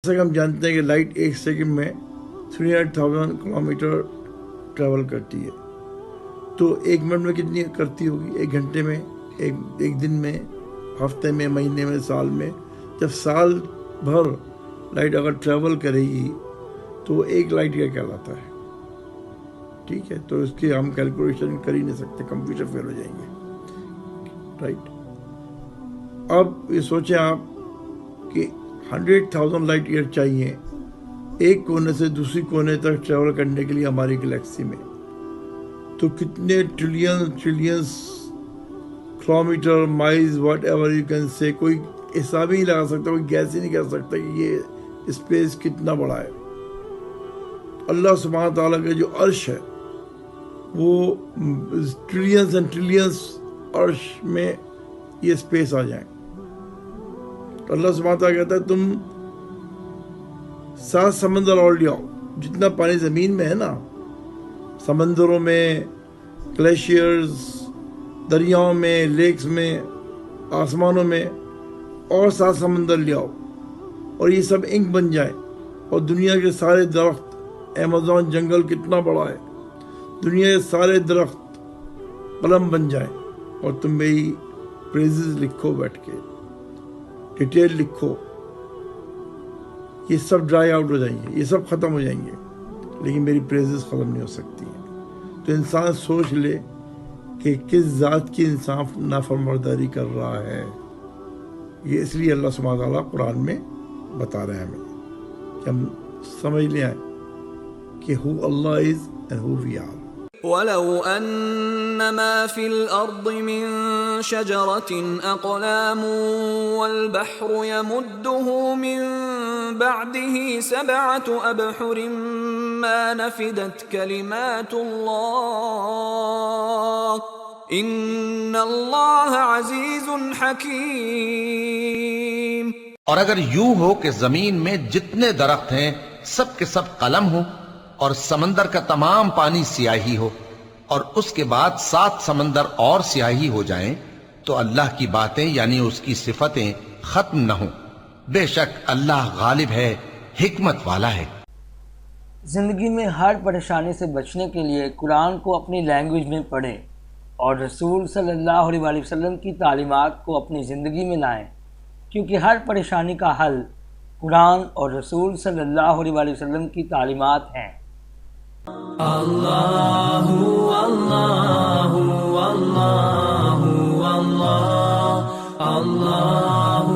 جیسا کہ ہم جانتے ہیں کہ لائٹ ایک سیکنڈ میں 300,000 کلومیٹر ٹریول کرتی ہے، تو ایک منٹ میں کتنی کرتی ہوگی؟ ایک گھنٹے میں، ایک دن میں، ہفتے میں، مہینے میں، سال میں؟ جب سال بھر لائٹ اگر ٹریول کرے گی تو وہ ایک لائٹ کا کہلاتا ہے. ٹھیک ہے، تو اس کی ہم کیلکولیشن کر ہی نہیں سکتے، کمپیوٹر فیل ہو جائیں گے. رائٹ، اب یہ سوچیں آپ کہ 100,000 لائٹ ایئر چاہیے ایک کونے سے دوسری کونے تک ٹریول کرنے کے لیے ہماری گلیکسی میں. تو کتنے trillions kilometre, miles, what ever you can say, کوئی حساب ہی نہیں لگا سکتا، کوئی گیس ہی نہیں کر سکتا کہ یہ اسپیس کتنا بڑا ہے. اللہ سبحانہ تعالیٰ کا جو عرش ہے وہ ٹریلینز اینڈ ٹریلینز عرش میں یہ اسپیس آ جائیں. اللہ سبحانہ تعالیٰ کہتا ہے تم 7 سمندر اور لے آؤ. جتنا پانی زمین میں ہے نا، سمندروں میں، گلیشیئرز، دریاؤں میں، لیکس میں، آسمانوں میں، اور 7 سمندر لے آؤ اور یہ سب انک بن جائیں، اور دنیا کے سارے درخت، ایمیزون جنگل کتنا بڑا ہے، دنیا کے سارے درخت قلم بن جائیں، اور تم میری پریزز لکھو، بیٹھ کے ڈیٹیل لکھو. یہ سب ڈرائی آؤٹ ہو جائیں گے، یہ سب ختم ہو جائیں گے، لیکن میری پریزز ختم نہیں ہو سکتی ہیں. تو انسان سوچ لے کہ کس ذات کی انسان نافرمانی کر رہا ہے. یہ اس لیے اللہ سبحانہ تعالیٰ قرآن میں بتا رہے ہیں ہمیں کہ ہم سمجھ لیں کہ who Allah is and who we are. وَلَوْ أَنَّ مَا فِي الْأَرْضِ مِن شَجَرَةٍ أَقْلَامٌ وَالْبَحْرُ يَمُدُّهُ مِن بَعْدِهِ 7 أَبْحُرٍ مَا نَفِدَتْ كَلِمَاتُ اللَّهِ إِنَّ اللَّهَ عَزِيزٌ حَكِيمٌ. اور اگر یوں ہو کہ زمین میں جتنے درخت ہیں سب کے سب قلم ہو، اور سمندر کا تمام پانی سیاہی ہو، اور اس کے بعد 7 سمندر اور سیاہی ہو جائیں، تو اللہ کی باتیں یعنی اس کی صفتیں ختم نہ ہوں. بے شک اللہ غالب ہے، حکمت والا ہے. زندگی میں ہر پریشانی سے بچنے کے لیے قرآن کو اپنی لینگویج میں پڑھیں اور رسول صلی اللہ علیہ وآلہ وسلم کی تعلیمات کو اپنی زندگی میں لائیں، کیونکہ ہر پریشانی کا حل قرآن اور رسول صلی اللہ علیہ وآلہ وسلم کی تعلیمات ہیں. اللہ اللہ اللہ اللہ اللہ